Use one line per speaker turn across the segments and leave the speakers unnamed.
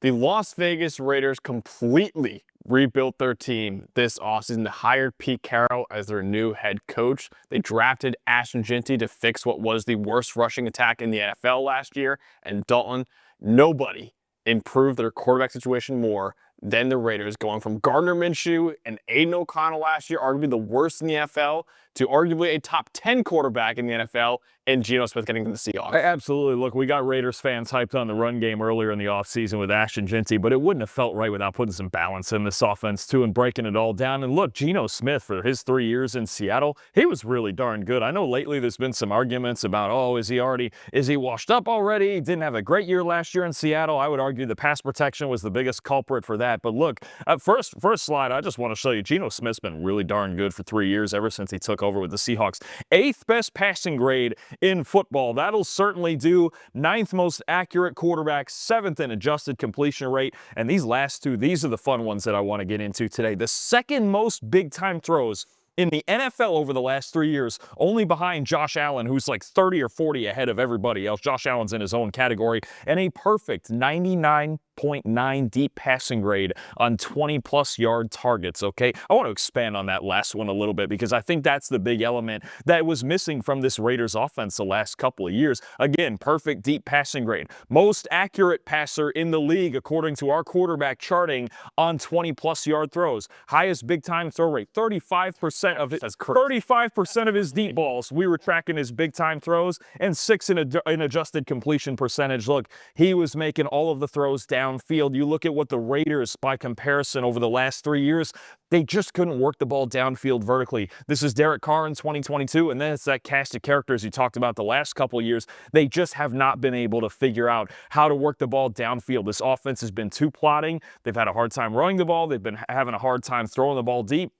The Las Vegas Raiders completely rebuilt their team this offseason. They hired Pete Carroll as their new head coach. They drafted Ashton Jeanty to fix what was the worst rushing attack in the NFL last year. And Dalton, nobody improved their quarterback situation more than the Raiders, going from Gardner Minshew and Aiden O'Connell last year, arguably the worst in the NFL, to arguably a top 10 quarterback in the NFL, and Geno Smith getting to the Seahawks.
Absolutely. Look, we got Raiders fans hyped on the run game earlier in the offseason with Ashton Jeanty, but it wouldn't have felt right without putting some balance in this offense, too, and breaking it all down. And look, Geno Smith, for his 3 years in Seattle, he was really darn good. I know lately there's been some arguments about, oh, is he washed up already? He didn't have a great year last year in Seattle. I would argue the pass protection was the biggest culprit for that. But look, first slide, I just want to show you, Geno Smith's been really darn good for 3 years, ever since he took over with the Seahawks. 8th best passing grade in football. That'll certainly do. 9th most accurate quarterback, 7th in adjusted completion rate. And these last two, these are the fun ones that I want to get into today. The 2nd most big-time throws in the NFL over the last 3 years, only behind Josh Allen, who's like 30 or 40 ahead of everybody else. Josh Allen's in his own category. And a perfect 99.9 deep passing grade on 20-plus yard targets, okay? I want to expand on that last one a little bit because I think that's the big element that was missing from this Raiders offense the last couple of years. Again, perfect deep passing grade. Most accurate passer in the league, according to our quarterback charting, on 20-plus yard throws. Highest big-time throw rate, 35% of it. That's correct. 35% of his deep balls, we were tracking his big-time throws, and 6 in adjusted completion percentage. Look, he was making all of the throws downfield. You look at what the Raiders, by comparison, over the last 3 years, they just couldn't work the ball downfield vertically. This is Derek Carr in 2022, and then it's that cast of characters you talked about the last couple of years. They just have not been able to figure out how to work the ball downfield. This offense has been too plotting. They've had a hard time running the ball. They've been having a hard time throwing the ball deep.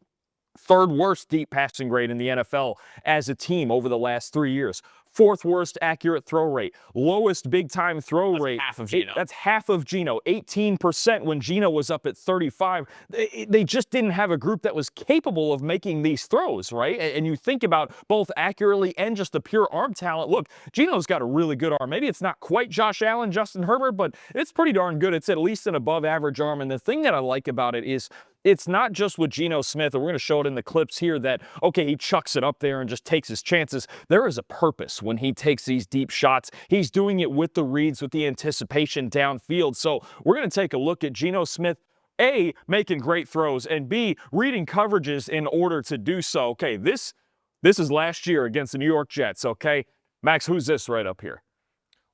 3rd worst deep passing grade in the NFL as a team over the last 3 years. 4th worst accurate throw rate. Lowest big-time throw rate.
Half of Geno.
That's half of Geno. 18% when Geno was up at 35. They just didn't have a group that was capable of making these throws, right? And you think about both accurately and just the pure arm talent. Look, Geno's got a really good arm. Maybe it's not quite Josh Allen, Justin Herbert, but it's pretty darn good. It's at least an above-average arm. And the thing that I like about it is it's not just with Geno Smith, and we're going to show it in the clips here, that, okay, he chucks it up there and just takes his chances. There is a purpose when he takes these deep shots. He's doing it with the reads, with the anticipation downfield. So we're going to take a look at Geno Smith, A, making great throws, and B, reading coverages in order to do so. Okay, this is last year against the New York Jets, okay? Max, who's this right up here?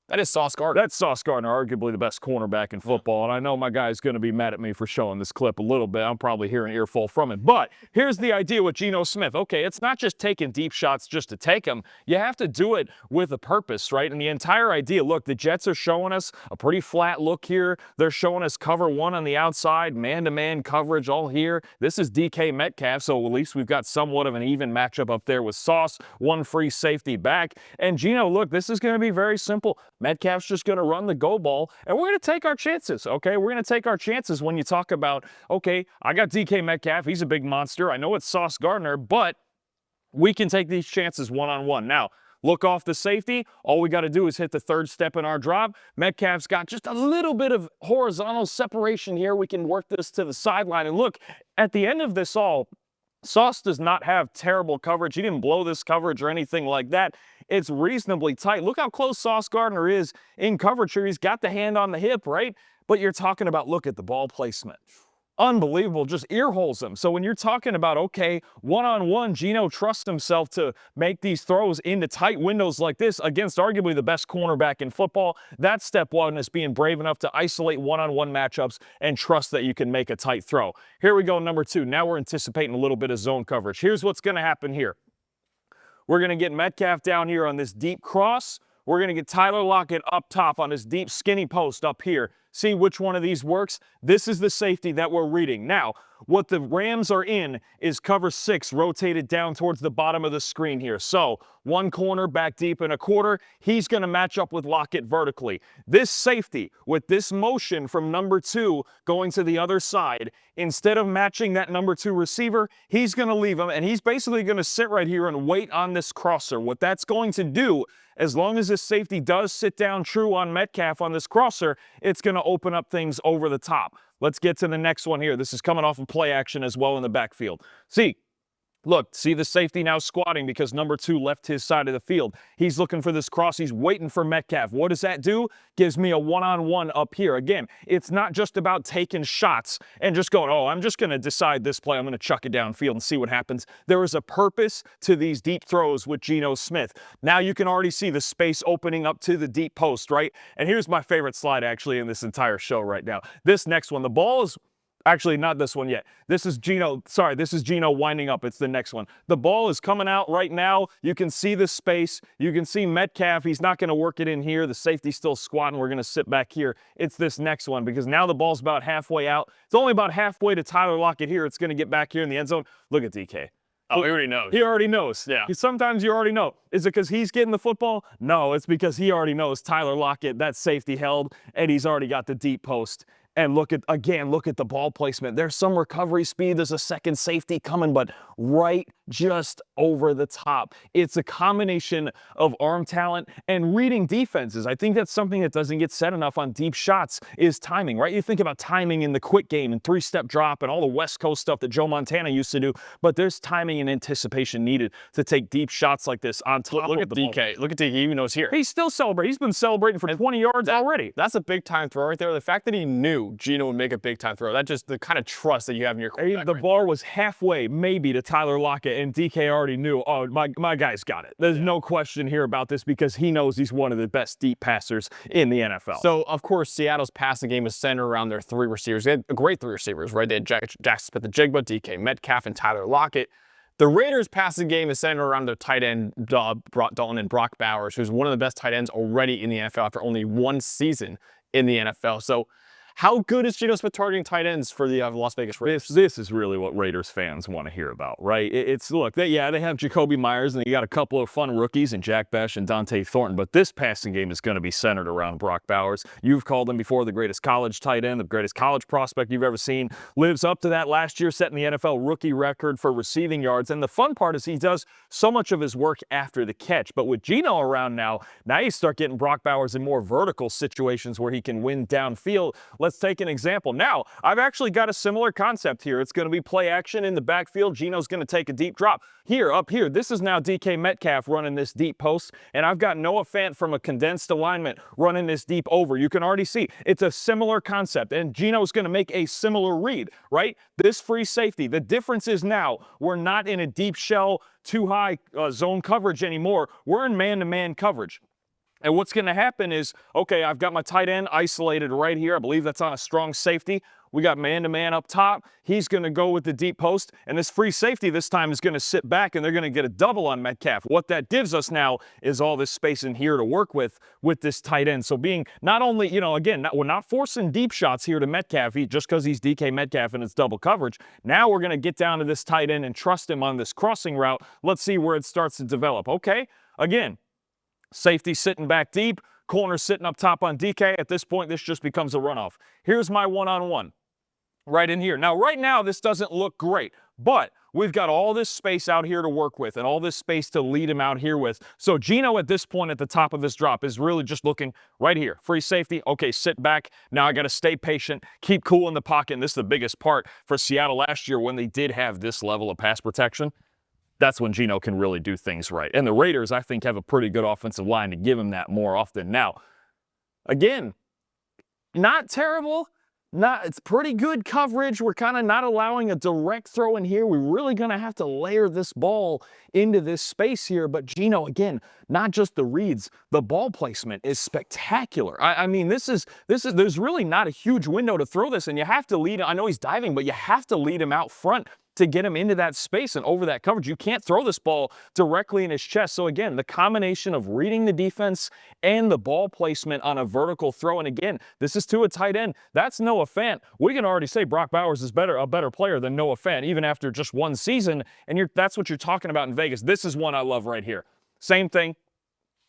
That is Sauce Gardner.
That's Sauce Gardner, arguably the best cornerback in football. And I know my guy's going to be mad at me for showing this clip a little bit. I'm probably hearing an earful from it. But here's the idea with Geno Smith. Okay, it's not just taking deep shots just to take them. You have to do it with a purpose, right? And the entire idea, look, the Jets are showing us a pretty flat look here. They're showing us cover one on the outside, man-to-man coverage all here. This is DK Metcalf, so at least we've got somewhat of an even matchup up there with Sauce, one free safety back. And Geno, look, this is going to be very simple. Metcalf's just going to run the go ball, and we're going to take our chances, okay? We're going to take our chances when you talk about, okay, I got DK Metcalf. He's a big monster. I know it's Sauce Gardner, but we can take these chances one-on-one. Now, look off the safety. All we got to do is hit the 3rd step in our drop. Metcalf's got just a little bit of horizontal separation here. We can work this to the sideline. And look, at the end of this all, Sauce does not have terrible coverage. He didn't blow this coverage or anything like that. It's reasonably tight. Look how close Sauce Gardner is in coverage here. He's got the hand on the hip, right? But you're talking about, look at the ball placement. Unbelievable, just ear holes him. So when you're talking about, okay, one-on-one, Geno trusts himself to make these throws into tight windows like this against arguably the best cornerback in football. That's step one, is being brave enough to isolate one-on-one matchups and trust that you can make a tight throw. Here we go, number 2. Now we're anticipating a little bit of zone coverage. Here's what's going to happen here. We're going to get Metcalf down here on this deep cross. We're going to get Tyler Lockett up top on this deep skinny post up here. See which one of these works. This is the safety that we're reading. Now, What the Rams are in is cover 6 rotated down towards the bottom of the screen here. So one corner back deep in a quarter, he's going to match up with Lockett vertically. This safety, with this motion from number 2 going to the other side, instead of matching that number 2 receiver, he's going to leave him, and he's basically going to sit right here and wait on this crosser. What that's going to do, as long as this safety does sit down true on Metcalf on this crosser, it's going to open up things over the top. Let's get to the next one here. This is coming off of play action as well in the backfield. Look, see the safety now squatting because number 2 left his side of the field. He's looking for this cross. He's waiting for Metcalf. What does that do? Gives me a one-on-one up here. Again, it's not just about taking shots and just going, oh, I'm just going to decide this play. I'm going to chuck it downfield and see what happens. There is a purpose to these deep throws with Geno Smith. Now you can already see the space opening up to the deep post, right? And here's my favorite slide actually in this entire show right now. This next one, the ball is... Actually, not this one yet. This is Geno winding up. It's the next one. The ball is coming out right now. You can see the space. You can see Metcalf. He's not going to work it in here. The safety's still squatting. We're going to sit back here. It's this next one because now the ball's about halfway out. It's only about halfway to Tyler Lockett here. It's going to get back here in the end zone. Look at DK.
Oh, he already knows.
He already knows.
Yeah.
Sometimes you already know. Is it because he's getting the football? No, it's because he already knows Tyler Lockett, that safety held, and he's already got the deep post. And look at the ball placement. There's some recovery speed. There's a second safety coming, but right just over the top. It's a combination of arm talent and reading defenses. I think that's something that doesn't get said enough on deep shots is timing, right? You think about timing in the quick game and 3-step drop and all the West Coast stuff that Joe Montana used to do, but there's timing and anticipation needed to take deep shots like this on top
Look
of
at
the
DK.
ball.
Look at DK. He even knows here.
He's still celebrating. He's been celebrating for 20 yards already.
That's a big-time throw right there. The fact that he knew Geno would make a big-time throw, that's just the kind of trust that you have in your quarterback.
The ball was halfway, maybe, to Tyler Lockett, and DK already knew, oh, my guy's got it. There's no question here about this because he knows he's one of the best deep passers in the NFL.
So, of course, Seattle's passing game is centered around their 3 receivers. They had a great 3 receivers, right? They had Jackson Smith-Njigba, DK Metcalf, and Tyler Lockett. The Raiders' passing game is centered around their tight end, Dalton and Brock Bowers, who's one of the best tight ends already in the NFL after only 1 season in the NFL. So, how good is Geno Smith targeting tight ends for the Las Vegas Raiders?
This is really what Raiders fans want to hear about, right? Look, they have Jacoby Myers, and you got a couple of fun rookies in Jack Bech and Dante Thornton, but this passing game is going to be centered around Brock Bowers. You've called him before the greatest college tight end, the greatest college prospect you've ever seen. Lives up to that last year, setting the NFL rookie record for receiving yards. And the fun part is he does so much of his work after the catch. But with Geno around now you start getting Brock Bowers in more vertical situations where he can win downfield. Let's take an example. Now, I've actually got a similar concept here. It's going to be play action in the backfield. Geno's going to take a deep drop. Up here, this is now DK Metcalf running this deep post, and I've got Noah Fant from a condensed alignment running this deep over. You can already see it's a similar concept, and Geno's going to make a similar read, right? This free safety. The difference is now we're not in a deep shell, too high zone coverage anymore. We're in man-to-man coverage. And what's going to happen is, okay, I've got my tight end isolated right here. I believe that's on a strong safety. We got man-to-man up top. He's going to go with the deep post. And this free safety this time is going to sit back, and they're going to get a double on Metcalf. What that gives us now is all this space in here to work with this tight end. So being not only, again, we're not forcing deep shots here to Metcalf just because he's DK Metcalf and it's double coverage. Now we're going to get down to this tight end and trust him on this crossing route. Let's see where it starts to develop. Okay, again, safety sitting back deep, corner sitting up top on DK. At this point, this just becomes a runoff. Here's my one-on-one right in here. Now, right now, this doesn't look great, but we've got all this space out here to work with and all this space to lead him out here with. So Geno at this point at the top of this drop is really just looking right here. Free safety. Okay, sit back. Now I got to stay patient, keep cool in the pocket. And this is the biggest part for Seattle last year when they did have this level of pass protection. That's when Geno can really do things right. And the Raiders, I think, have a pretty good offensive line to give him that more often. Now, again, not terrible. It's pretty good coverage. We're kind of not allowing a direct throw in here. We're really going to have to layer this ball into this space here. But Geno, again, not just the reads, the ball placement is spectacular. I mean, there's really not a huge window to throw this, and you have to lead. I know he's diving, but you have to lead him out front to get him into that space and over that coverage. You can't throw this ball directly in his chest. So again, the combination of reading the defense and the ball placement on a vertical throw, and again, this is to a tight end. That's Noah Fant. We can already say Brock Bowers is a better player than Noah Fant, even after just one season, and that's what you're talking about in Vegas. This is one I love right here. Same thing,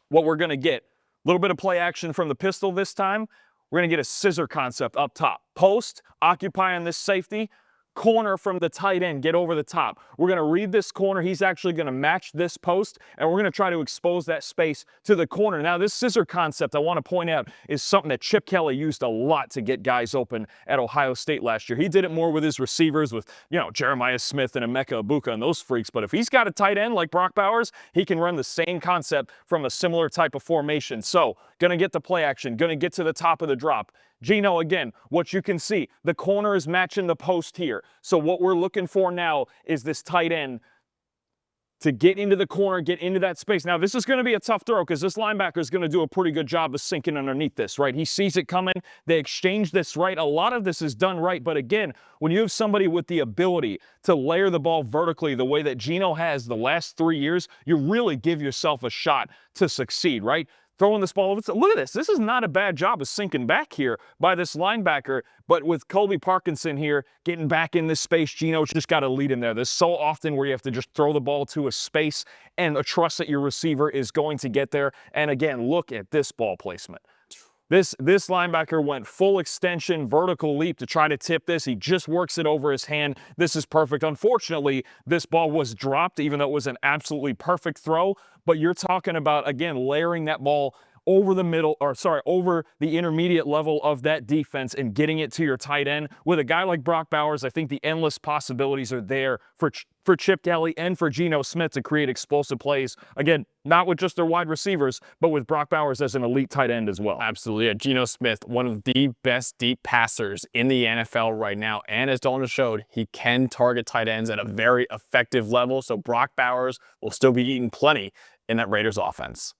what we're going to get. A little bit of play action from the pistol this time. We're going to get a scissor concept up top. Post, occupy on this safety. Corner from the tight end, get over the top. We're going to read this corner. He's actually going to match this post, and we're going to try to expose that space to the corner. Now, this scissor concept, I want to point out, is something that Chip Kelly used a lot to get guys open at Ohio State last year. He did it more with his receivers, with, Jeremiah Smith and Emeka Ibuka and those freaks. But if he's got a tight end like Brock Bowers, he can run the same concept from a similar type of formation. So, going to get the play action, going to get to the top of the drop. Geno, again, what you can see, the corner is matching the post here. So what we're looking for now is this tight end to get into the corner, get into that space. Now, this is going to be a tough throw because this linebacker is going to do a pretty good job of sinking underneath this, right? He sees it coming. They exchange this right. A lot of this is done right. But again, when you have somebody with the ability to layer the ball vertically the way that Geno has the last 3 years, you really give yourself a shot to succeed, right? Throwing this ball over. Look at this. This is not a bad job of sinking back here by this linebacker. But with Colby Parkinson here getting back in this space, Geno's just got to lead in there. There's so often where you have to just throw the ball to a space and trust that your receiver is going to get there. And again, look at this ball placement. This linebacker went full extension, vertical leap to try to tip this. He just works it over his hand. This is perfect. Unfortunately, this ball was dropped, even though it was an absolutely perfect throw. But you're talking about, again, layering that ball over over the intermediate level of that defense and getting it to your tight end. With a guy like Brock Bowers, I think the endless possibilities are there for Chip Kelly and for Geno Smith to create explosive plays. Again, not with just their wide receivers, but with Brock Bowers as an elite tight end as well.
Absolutely. Yeah, Geno Smith, one of the best deep passers in the NFL right now. And as Dalton showed, he can target tight ends at a very effective level. So Brock Bowers will still be eating plenty in that Raiders offense.